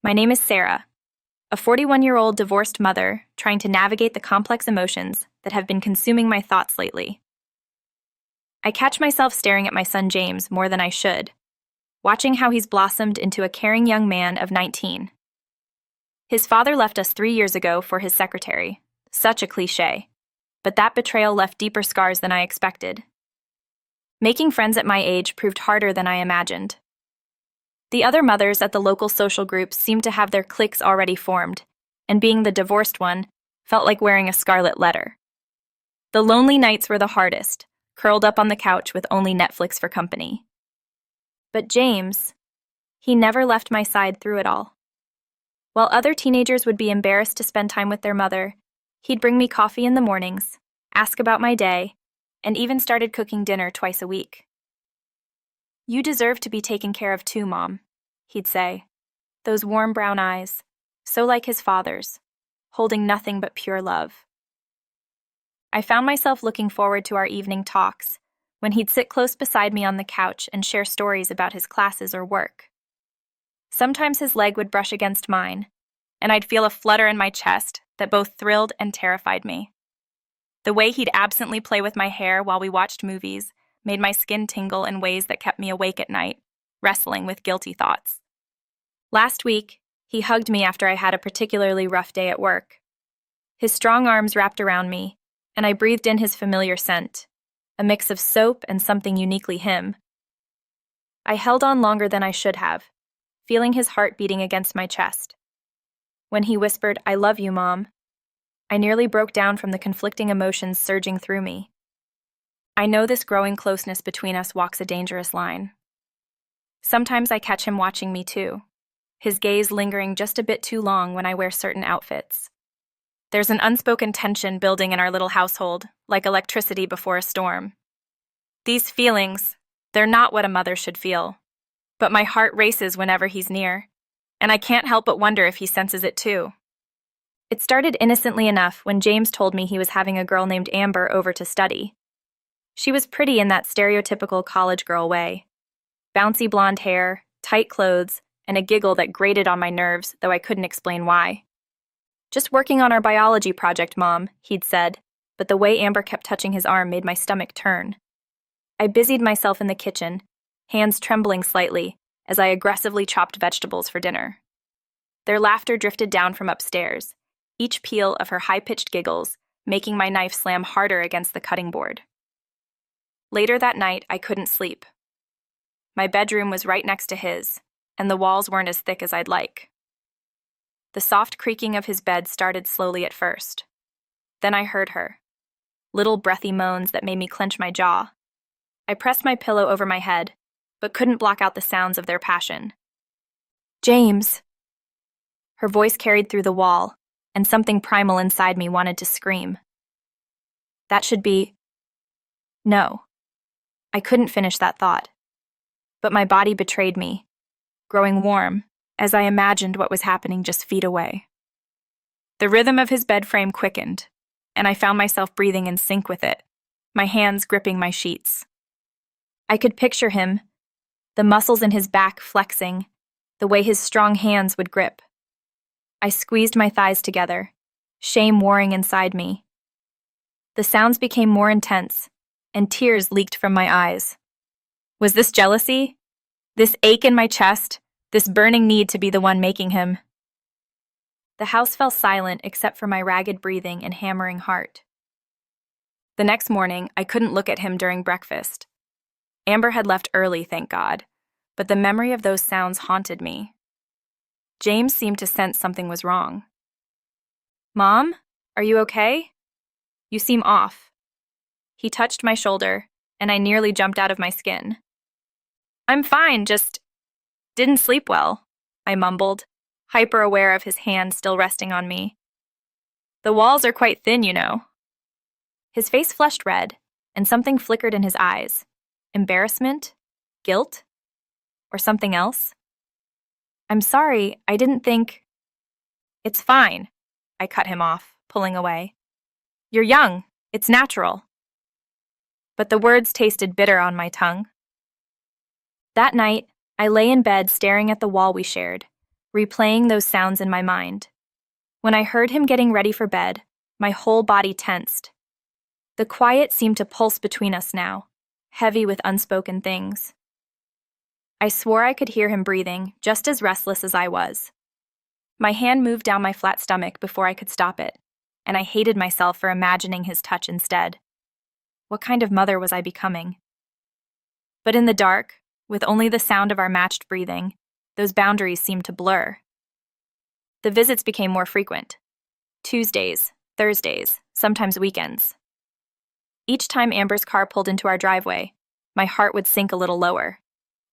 My name is Sarah, a 41-year-old divorced mother trying to navigate the complex emotions that have been consuming my thoughts lately. I catch myself staring at my son James more than I should, watching how he's blossomed into a caring young man of 19. His father left us 3 years ago for his secretary. Such a cliche. But that betrayal left deeper scars than I expected. Making friends at my age proved harder than I imagined. The other mothers at the local social groups seemed to have their cliques already formed, and being the divorced one felt like wearing a scarlet letter. The lonely nights were the hardest, curled up on the couch with only Netflix for company. But James, he never left my side through it all. While other teenagers would be embarrassed to spend time with their mother, he'd bring me coffee in the mornings, ask about my day, and even started cooking dinner twice a week. "You deserve to be taken care of too, Mom," he'd say. Those warm brown eyes, so like his father's, holding nothing but pure love. I found myself looking forward to our evening talks, when he'd sit close beside me on the couch and share stories about his classes or work. Sometimes his leg would brush against mine, and I'd feel a flutter in my chest that both thrilled and terrified me. The way he'd absently play with my hair while we watched movies made my skin tingle in ways that kept me awake at night, wrestling with guilty thoughts. Last week, he hugged me after I had a particularly rough day at work. His strong arms wrapped around me, and I breathed in his familiar scent, a mix of soap and something uniquely him. I held on longer than I should have, feeling his heart beating against my chest. When he whispered, "I love you, Mom," I nearly broke down from the conflicting emotions surging through me. I know this growing closeness between us walks a dangerous line. Sometimes I catch him watching me too, his gaze lingering just a bit too long when I wear certain outfits. There's an unspoken tension building in our little household, like electricity before a storm. These feelings, they're not what a mother should feel, but my heart races whenever he's near, and I can't help but wonder if he senses it too. It started innocently enough when James told me he was having a girl named Amber over to study. She was pretty in that stereotypical college girl way. Bouncy blonde hair, tight clothes, and a giggle that grated on my nerves, though I couldn't explain why. "Just working on our biology project, Mom," he'd said, but the way Amber kept touching his arm made my stomach turn. I busied myself in the kitchen, hands trembling slightly, as I aggressively chopped vegetables for dinner. Their laughter drifted down from upstairs, each peal of her high-pitched giggles making my knife slam harder against the cutting board. Later that night, I couldn't sleep. My bedroom was right next to his, and the walls weren't as thick as I'd like. The soft creaking of his bed started slowly at first. Then I heard her. Little breathy moans that made me clench my jaw. I pressed my pillow over my head, but couldn't block out the sounds of their passion. "James!" Her voice carried through the wall, and something primal inside me wanted to scream. That should be... No. I couldn't finish that thought. But my body betrayed me, growing warm as I imagined what was happening just feet away. The rhythm of his bed frame quickened, and I found myself breathing in sync with it, my hands gripping my sheets. I could picture him, the muscles in his back flexing, the way his strong hands would grip. I squeezed my thighs together, shame warring inside me. The sounds became more intense, and tears leaked from my eyes. Was this jealousy? This ache in my chest? This burning need to be the one making him? The house fell silent except for my ragged breathing and hammering heart. The next morning, I couldn't look at him during breakfast. Amber had left early, thank God, but the memory of those sounds haunted me. James seemed to sense something was wrong. "Mom, are you okay? You seem off." He touched my shoulder, and I nearly jumped out of my skin. "I'm fine, just didn't sleep well," I mumbled, hyper-aware of his hand still resting on me. "The walls are quite thin, you know." His face flushed red, and something flickered in his eyes. Embarrassment? Guilt? Or something else? "I'm sorry, I didn't think..." "It's fine," I cut him off, pulling away. "You're young, it's natural." But the words tasted bitter on my tongue. That night, I lay in bed staring at the wall we shared, replaying those sounds in my mind. When I heard him getting ready for bed, my whole body tensed. The quiet seemed to pulse between us now, heavy with unspoken things. I swore I could hear him breathing, just as restless as I was. My hand moved down my flat stomach before I could stop it, and I hated myself for imagining his touch instead. What kind of mother was I becoming? But in the dark, with only the sound of our matched breathing, those boundaries seemed to blur. The visits became more frequent. Tuesdays, Thursdays, sometimes weekends. Each time Amber's car pulled into our driveway, my heart would sink a little lower.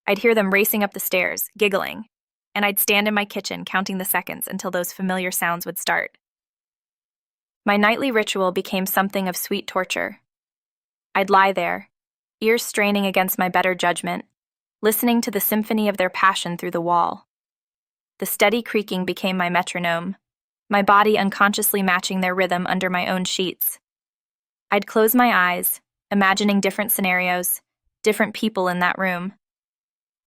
I'd hear them racing up the stairs, giggling, and I'd stand in my kitchen counting the seconds until those familiar sounds would start. My nightly ritual became something of sweet torture. I'd lie there, ears straining against my better judgment, listening to the symphony of their passion through the wall. The steady creaking became my metronome, my body unconsciously matching their rhythm under my own sheets. I'd close my eyes, imagining different scenarios, different people in that room.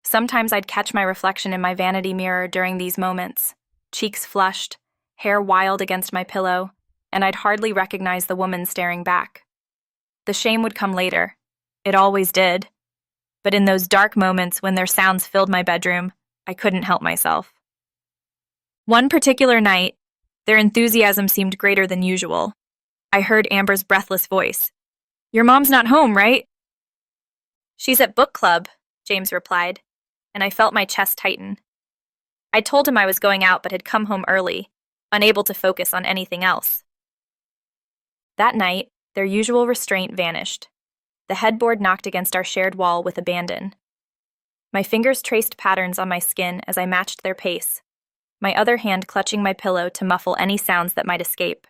Sometimes I'd catch my reflection in my vanity mirror during these moments, cheeks flushed, hair wild against my pillow, and I'd hardly recognize the woman staring back. The shame would come later. It always did. But in those dark moments when their sounds filled my bedroom, I couldn't help myself. One particular night, their enthusiasm seemed greater than usual. I heard Amber's breathless voice. "Your mom's not home, right?" "She's at book club," James replied, and I felt my chest tighten. I told him I was going out but had come home early, unable to focus on anything else. That night, their usual restraint vanished. The headboard knocked against our shared wall with abandon. My fingers traced patterns on my skin as I matched their pace, my other hand clutching my pillow to muffle any sounds that might escape.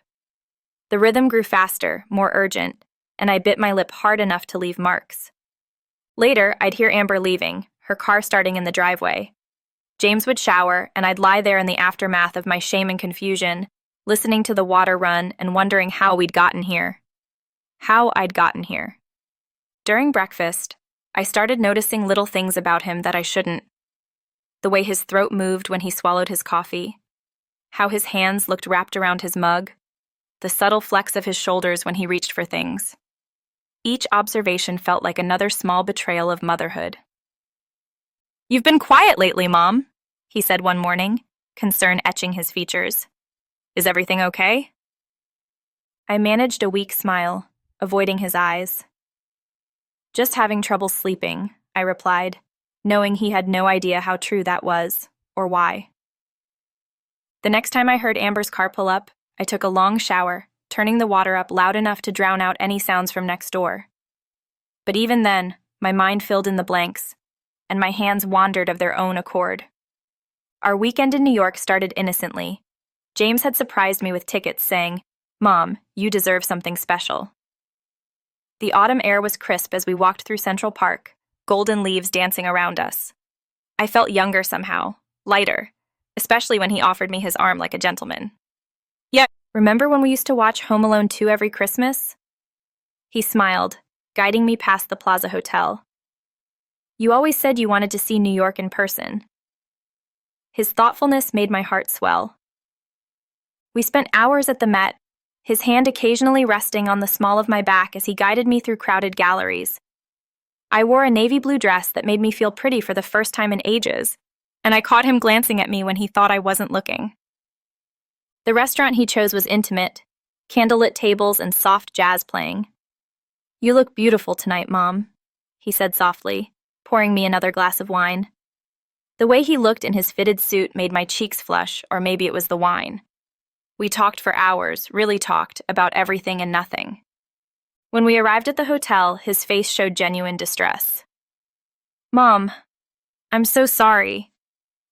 The rhythm grew faster, more urgent, and I bit my lip hard enough to leave marks. Later, I'd hear Amber leaving, her car starting in the driveway. James would shower, and I'd lie there in the aftermath of my shame and confusion, listening to the water run and wondering how we'd gotten here. How I'd gotten here. During breakfast, I started noticing little things about him that I shouldn't. The way his throat moved when he swallowed his coffee, how his hands looked wrapped around his mug, the subtle flex of his shoulders when he reached for things. Each observation felt like another small betrayal of motherhood. "You've been quiet lately, Mom," he said one morning, concern etching his features. "Is everything okay?" I managed a weak smile, avoiding his eyes. "Just having trouble sleeping," I replied, knowing he had no idea how true that was, or why. The next time I heard Amber's car pull up, I took a long shower, turning the water up loud enough to drown out any sounds from next door. But even then, my mind filled in the blanks, and my hands wandered of their own accord. Our weekend in New York started innocently. James had surprised me with tickets saying, "Mom, you deserve something special." The autumn air was crisp as we walked through Central Park, golden leaves dancing around us. I felt younger somehow, lighter, especially when he offered me his arm like a gentleman. "Yeah, remember when we used to watch Home Alone 2 every Christmas?" He smiled, guiding me past the Plaza Hotel. "You always said you wanted to see New York in person." His thoughtfulness made my heart swell. We spent hours at the Met, his hand occasionally resting on the small of my back as he guided me through crowded galleries. I wore a navy blue dress that made me feel pretty for the first time in ages, and I caught him glancing at me when he thought I wasn't looking. The restaurant he chose was intimate, candlelit tables and soft jazz playing. "You look beautiful tonight, Mom," he said softly, pouring me another glass of wine. The way he looked in his fitted suit made my cheeks flush, or maybe it was the wine. We talked for hours, really talked, about everything and nothing. When we arrived at the hotel, his face showed genuine distress. "Mom, I'm so sorry.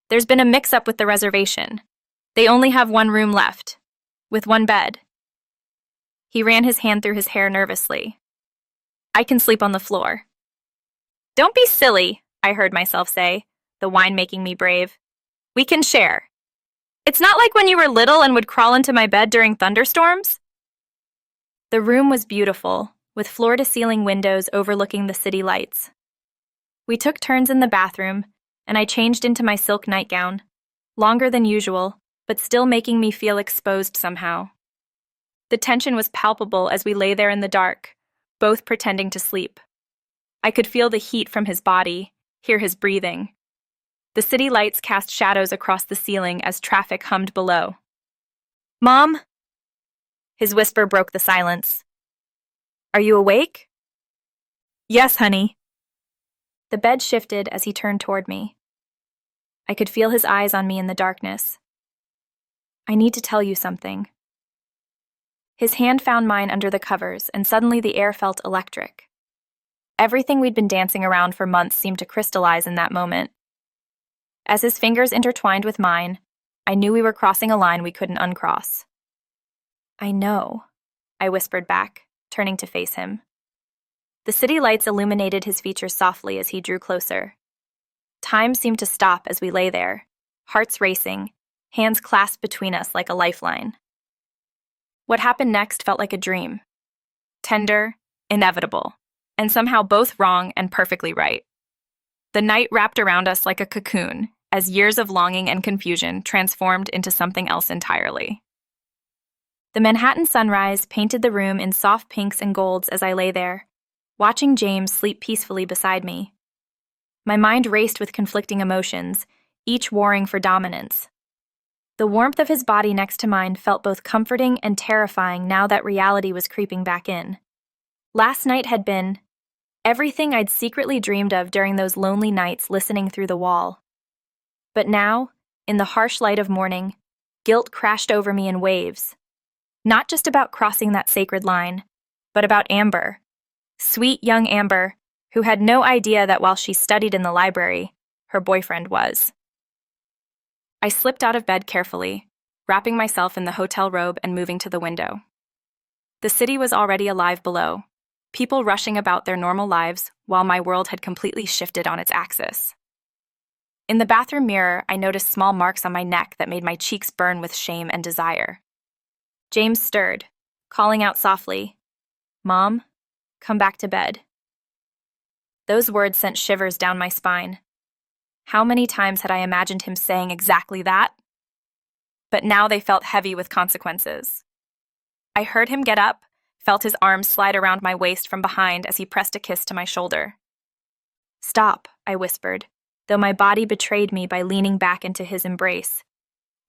There's been a mix-up with the reservation. They only have one room left, with one bed." He ran his hand through his hair nervously. "I can sleep on the floor." "Don't be silly," I heard myself say, the wine making me brave. "We can share. It's not like when you were little and would crawl into my bed during thunderstorms." The room was beautiful, with floor-to-ceiling windows overlooking the city lights. We took turns in the bathroom, and I changed into my silk nightgown. longer than usual, but still making me feel exposed somehow. The tension was palpable as we lay there in the dark, both pretending to sleep. I could feel the heat from his body, hear his breathing. The city lights cast shadows across the ceiling as traffic hummed below. "Mom?" His whisper broke the silence. "Are you awake?" "Yes, honey." The bed shifted as he turned toward me. I could feel his eyes on me in the darkness. "I need to tell you something." His hand found mine under the covers, and suddenly the air felt electric. Everything we'd been dancing around for months seemed to crystallize in that moment. As his fingers intertwined with mine, I knew we were crossing a line we couldn't uncross. "I know," I whispered back, turning to face him. The city lights illuminated his features softly as he drew closer. Time seemed to stop as we lay there, hearts racing, hands clasped between us like a lifeline. What happened next felt like a dream. Tender, inevitable, and somehow both wrong and perfectly right. The night wrapped around us like a cocoon, as years of longing and confusion transformed into something else entirely. The Manhattan sunrise painted the room in soft pinks and golds as I lay there, watching James sleep peacefully beside me. My mind raced with conflicting emotions, each warring for dominance. The warmth of his body next to mine felt both comforting and terrifying now that reality was creeping back in. Last night had been everything I'd secretly dreamed of during those lonely nights listening through the wall. But now, in the harsh light of morning, guilt crashed over me in waves. Not just about crossing that sacred line, but about Amber. Sweet young Amber, who had no idea that while she studied in the library, her boyfriend was. I slipped out of bed carefully, wrapping myself in the hotel robe and moving to the window. The city was already alive below, people rushing about their normal lives while my world had completely shifted on its axis. In the bathroom mirror, I noticed small marks on my neck that made my cheeks burn with shame and desire. James stirred, calling out softly, "Mom, come back to bed." Those words sent shivers down my spine. How many times had I imagined him saying exactly that? But now they felt heavy with consequences. I heard him get up, felt his arms slide around my waist from behind as he pressed a kiss to my shoulder. "Stop," I whispered, though my body betrayed me by leaning back into his embrace.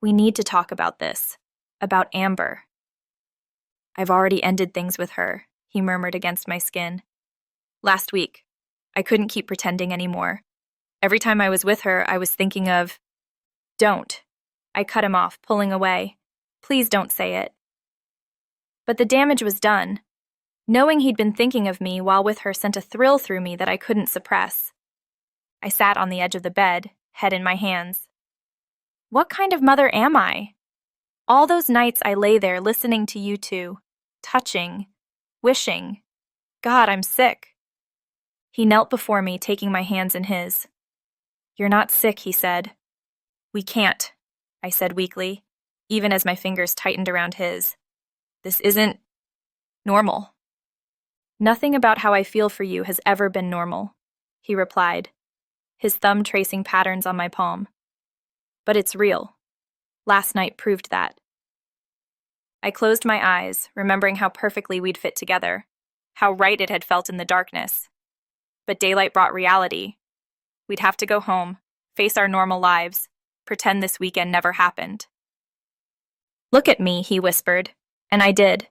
"We need to talk about this, about Amber." "I've already ended things with her," he murmured against my skin. "Last week. I couldn't keep pretending anymore. Every time I was with her, I was thinking of—" "Don't." I cut him off, pulling away. "Please don't say it." But the damage was done. Knowing he'd been thinking of me while with her sent a thrill through me that I couldn't suppress. I sat on the edge of the bed, head in my hands. What kind of mother am I? All those nights I lay there listening to you two, touching, wishing. God, I'm sick. He knelt before me, taking my hands in his. "You're not sick," he said. "We can't," I said weakly, even as my fingers tightened around his. "This isn't normal." "Nothing about how I feel for you has ever been normal," he replied, his thumb tracing patterns on my palm. "But it's real. Last night proved that." I closed my eyes, remembering how perfectly we'd fit together, how right it had felt in the darkness. But daylight brought reality. We'd have to go home, face our normal lives, pretend this weekend never happened. "Look at me," he whispered, and I did.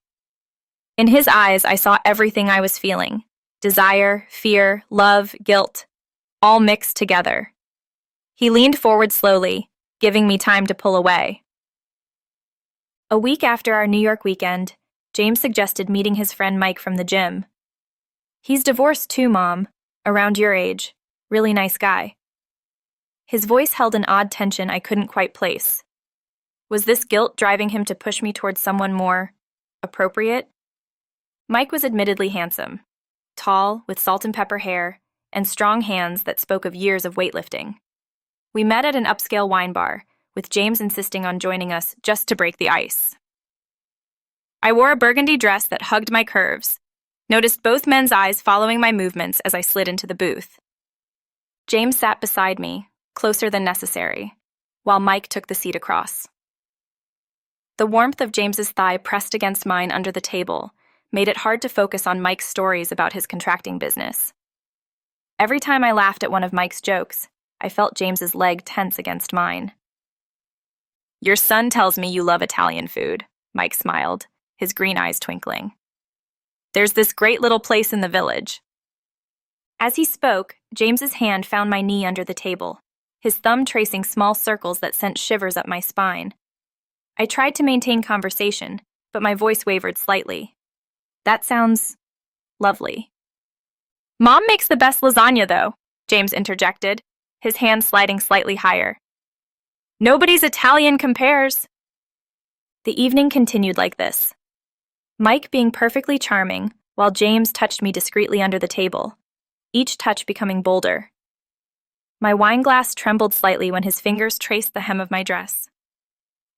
In his eyes, I saw everything I was feeling. Desire, fear, love, guilt, all mixed together. He leaned forward slowly, giving me time to pull away. A week after our New York weekend, James suggested meeting his friend Mike from the gym. "He's divorced too, Mom, around your age. Really nice guy." His voice held an odd tension I couldn't quite place. Was this guilt driving him to push me towards someone more appropriate? Mike was admittedly handsome, tall, with salt and pepper hair, and strong hands that spoke of years of weightlifting. We met at an upscale wine bar, with James insisting on joining us just to break the ice. I wore a burgundy dress that hugged my curves, noticed both men's eyes following my movements as I slid into the booth. James sat beside me, closer than necessary. while Mike took the seat across. The warmth of James's thigh pressed against mine under the table made it hard to focus on Mike's stories about his contracting business. Every time I laughed at one of Mike's jokes, I felt James's leg tense against mine. "Your son tells me you love Italian food," Mike smiled, his green eyes twinkling. "There's this great little place in the village." As he spoke, James's hand found my knee under the table, his thumb tracing small circles that sent shivers up my spine. I tried to maintain conversation, but my voice wavered slightly. "That sounds lovely." "Mom makes the best lasagna, though," James interjected, his hand sliding slightly higher. "Nobody's Italian compares." The evening continued like this, Mike being perfectly charming, while James touched me discreetly under the table, each touch becoming bolder. My wine glass trembled slightly when his fingers traced the hem of my dress.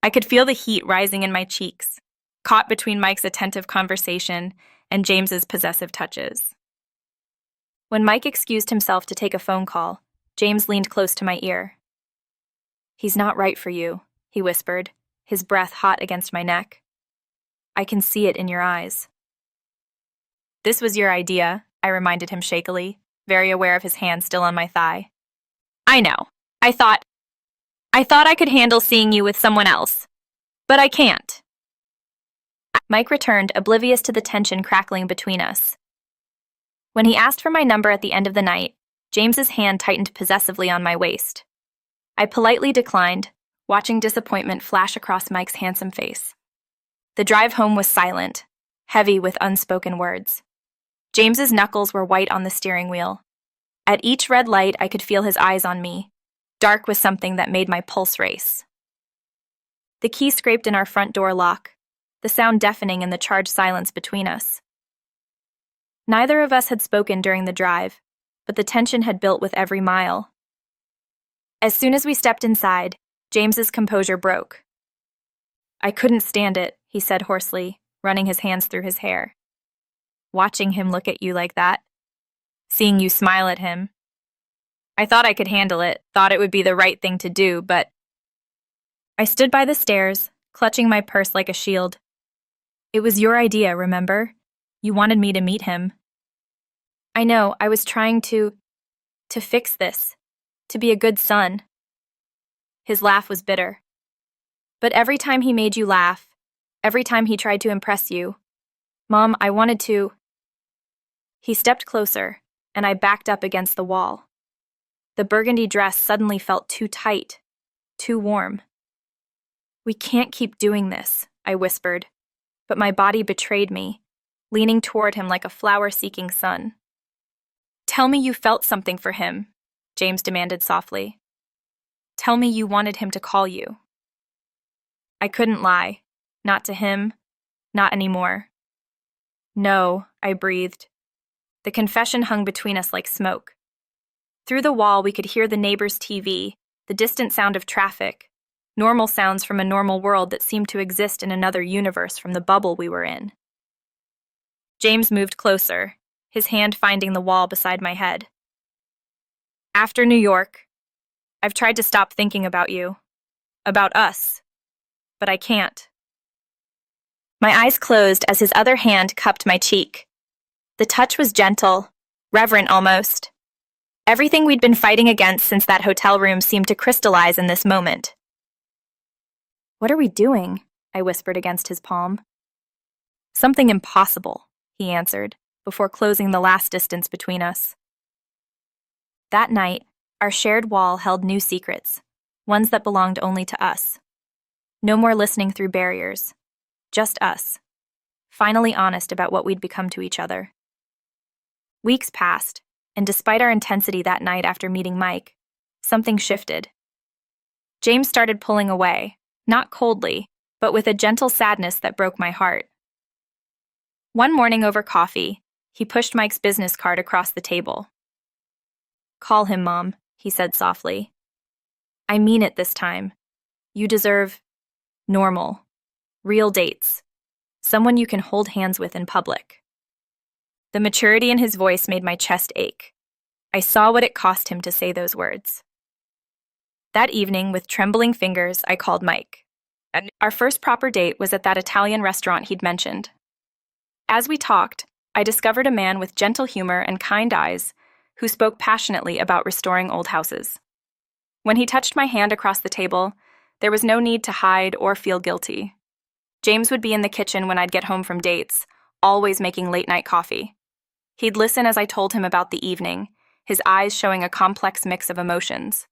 I could feel the heat rising in my cheeks, caught between Mike's attentive conversation and James's possessive touches. When Mike excused himself to take a phone call, James leaned close to my ear. "He's not right for you," he whispered, his breath hot against my neck. "I can see it in your eyes." "This was your idea," I reminded him shakily, very aware of his hand still on my thigh. "I know. I thought I could handle seeing you with someone else. But I can't." Mike returned, oblivious to the tension crackling between us. When he asked for my number at the end of the night, James's hand tightened possessively on my waist. I politely declined, watching disappointment flash across Mike's handsome face. The drive home was silent, heavy with unspoken words. James's knuckles were white on the steering wheel. At each red light, I could feel his eyes on me, dark with something that made my pulse race. The key scraped in our front door lock, the sound deafening in the charged silence between us. Neither of us had spoken during the drive, but the tension had built with every mile. As soon as we stepped inside, James's composure broke. "I couldn't stand it," he said hoarsely, running his hands through his hair. "Watching him look at you like that. Seeing you smile at him. I thought I could handle it, thought it would be the right thing to do, but..." I stood by the stairs, clutching my purse like a shield. "It was your idea, remember? You wanted me to meet him." "I know, I was trying to fix this, to be a good son." His laugh was bitter. "But every time he made you laugh, every time he tried to impress you, Mom, I wanted to..." He stepped closer, and I backed up against the wall. The burgundy dress suddenly felt too tight, too warm. "We can't keep doing this," I whispered, but my body betrayed me, leaning toward him like a flower-seeking sun. "Tell me you felt something for him," James demanded softly. "Tell me you wanted him to call you." I couldn't lie. Not to him. Not anymore. "No," I breathed. The confession hung between us like smoke. Through the wall, we could hear the neighbor's TV, the distant sound of traffic, normal sounds from a normal world that seemed to exist in another universe from the bubble we were in. James moved closer, his hand finding the wall beside my head. "After New York, I've tried to stop thinking about you, about us, but I can't." My eyes closed as his other hand cupped my cheek. The touch was gentle, reverent almost. Everything we'd been fighting against since that hotel room seemed to crystallize in this moment. "What are we doing?" I whispered against his palm. "Something impossible," he answered, before closing the last distance between us. That night, our shared wall held new secrets, ones that belonged only to us. No more listening through barriers. Just us, finally honest about what we'd become to each other. Weeks passed, and despite our intensity that night after meeting Mike, something shifted. James started pulling away, not coldly, but with a gentle sadness that broke my heart. One morning over coffee, he pushed Mike's business card across the table. "Call him, Mom," he said softly. "I mean it this time. You deserve normal, real dates, someone you can hold hands with in public." The maturity in his voice made my chest ache. I saw what it cost him to say those words. That evening, with trembling fingers, I called Mike. And our first proper date was at that Italian restaurant he'd mentioned. As we talked, I discovered a man with gentle humor and kind eyes who spoke passionately about restoring old houses. When he touched my hand across the table, there was no need to hide or feel guilty. James would be in the kitchen when I'd get home from dates, always making late-night coffee. He'd listen as I told him about the evening, his eyes showing a complex mix of emotions.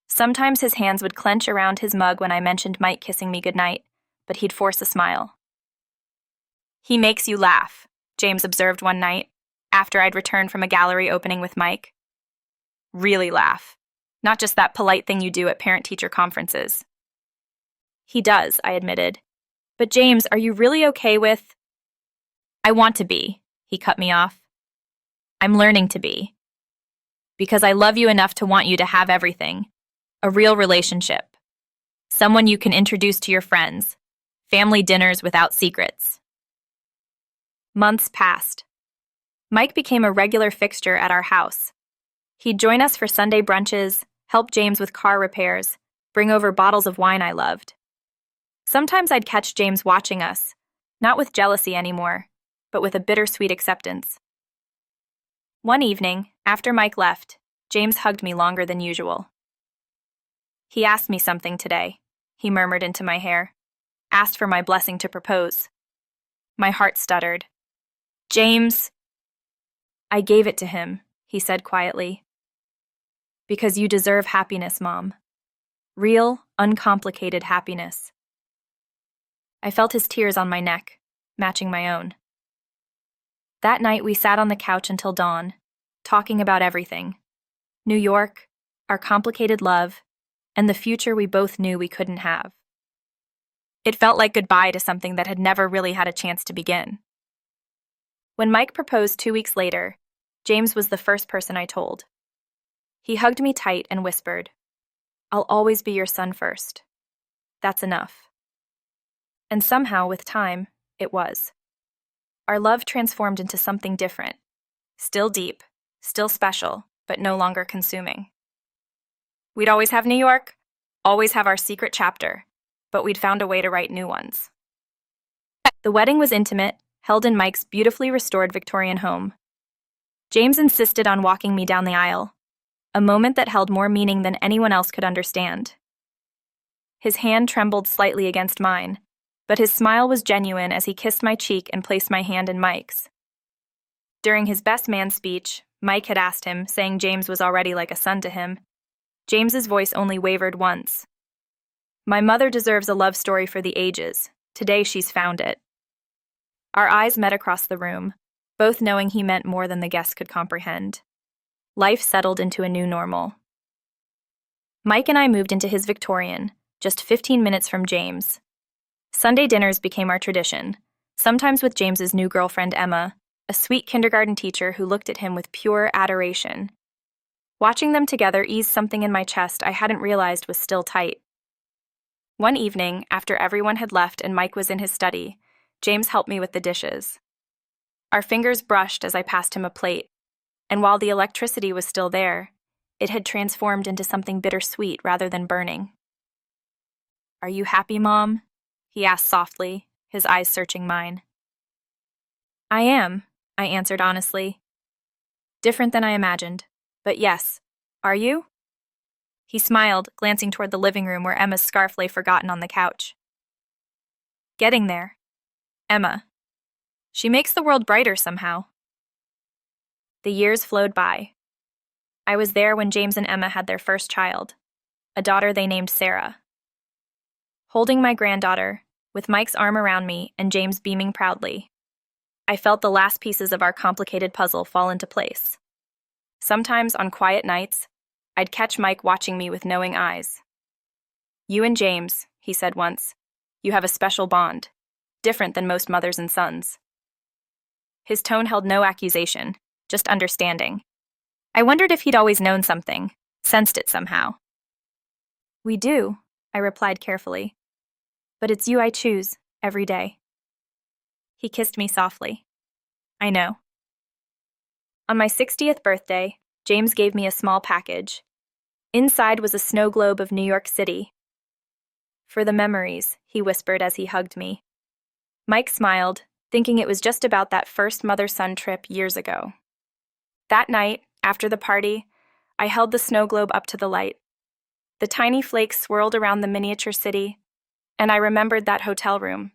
Sometimes his hands would clench around his mug when I mentioned Mike kissing me goodnight, but he'd force a smile. "He makes you laugh," James observed one night, after I'd returned from a gallery opening with Mike. "Really laugh. Not just that polite thing you do at parent-teacher conferences." "He does," I admitted. "But James, are you really okay with—" "I want to be," he cut me off. "I'm learning to be. Because I love you enough to want you to have everything. A real relationship. Someone you can introduce to your friends. Family dinners without secrets." Months passed. Mike became a regular fixture at our house. He'd join us for Sunday brunches, help James with car repairs, bring over bottles of wine I loved. Sometimes I'd catch James watching us, not with jealousy anymore, but with a bittersweet acceptance. One evening, after Mike left, James hugged me longer than usual. "He asked me something today," he murmured into my hair. "Asked for my blessing to propose." My heart stuttered. "James—" "I gave it to him," he said quietly. "Because you deserve happiness, Mom. Real, uncomplicated happiness." I felt his tears on my neck, matching my own. That night we sat on the couch until dawn, talking about everything. New York, our complicated love, and the future we both knew we couldn't have. It felt like goodbye to something that had never really had a chance to begin. When Mike proposed 2 weeks later, James was the first person I told. He hugged me tight and whispered, "I'll always be your son first. That's enough." And somehow, with time, it was. Our love transformed into something different. Still deep, still special, but no longer consuming. We'd always have New York, always have our secret chapter, but we'd found a way to write new ones. The wedding was intimate, held in Mike's beautifully restored Victorian home. James insisted on walking me down the aisle, a moment that held more meaning than anyone else could understand. His hand trembled slightly against mine, but his smile was genuine as he kissed my cheek and placed my hand in Mike's. During his best man speech, Mike had asked him, saying James was already like a son to him. James's voice only wavered once. "My mother deserves a love story for the ages. Today she's found it." Our eyes met across the room, both knowing he meant more than the guests could comprehend. Life settled into a new normal. Mike and I moved into his Victorian, just 15 minutes from James. Sunday dinners became our tradition, sometimes with James's new girlfriend Emma, a sweet kindergarten teacher who looked at him with pure adoration. Watching them together eased something in my chest I hadn't realized was still tight. One evening, after everyone had left and Mike was in his study, James helped me with the dishes. Our fingers brushed as I passed him a plate, and while the electricity was still there, it had transformed into something bittersweet rather than burning. "Are you happy, Mom?" he asked softly, his eyes searching mine. "I am," I answered honestly. "Different than I imagined. But yes, are you?" He smiled, glancing toward the living room where Emma's scarf lay forgotten on the couch. "Getting there. Emma. She makes the world brighter somehow." The years flowed by. I was there when James and Emma had their first child, a daughter they named Sarah. Holding my granddaughter, with Mike's arm around me and James beaming proudly, I felt the last pieces of our complicated puzzle fall into place. Sometimes, on quiet nights, I'd catch Mike watching me with knowing eyes. "You and James," he said once, "you have a special bond, different than most mothers and sons." His tone held no accusation, just understanding. I wondered if he'd always known something, sensed it somehow. "We do," I replied carefully. "But it's you I choose, every day." He kissed me softly. "I know." On my 60th birthday, James gave me a small package. Inside was a snow globe of New York City. "For the memories," he whispered as he hugged me. Mike smiled, thinking it was just about that first mother-son trip years ago. That night, after the party, I held the snow globe up to the light. The tiny flakes swirled around the miniature city, and I remembered that hotel room,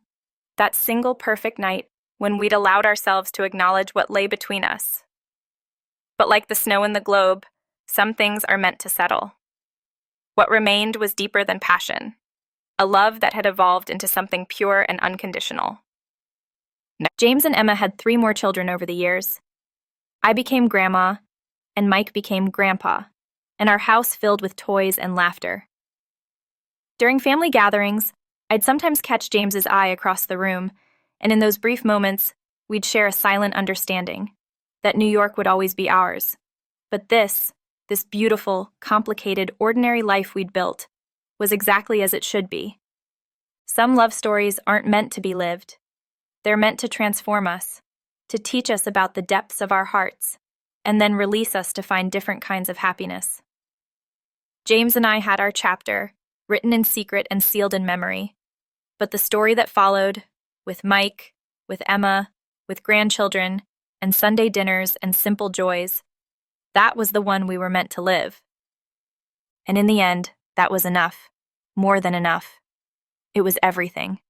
that single perfect night when we'd allowed ourselves to acknowledge what lay between us. But like the snow in the globe, some things are meant to settle. What remained was deeper than passion, a love that had evolved into something pure and unconditional. James and Emma had 3 more children over the years. I became grandma, and Mike became grandpa, and our house filled with toys and laughter. During family gatherings, I'd sometimes catch James's eye across the room, and in those brief moments, we'd share a silent understanding that New York would always be ours. But this beautiful, complicated, ordinary life we'd built was exactly as it should be. Some love stories aren't meant to be lived. They're meant to transform us, to teach us about the depths of our hearts, and then release us to find different kinds of happiness. James and I had our chapter, written in secret and sealed in memory. But the story that followed, with Mike, with Emma, with grandchildren, and Sunday dinners and simple joys, that was the one we were meant to live. And in the end, that was enough, more than enough. It was everything.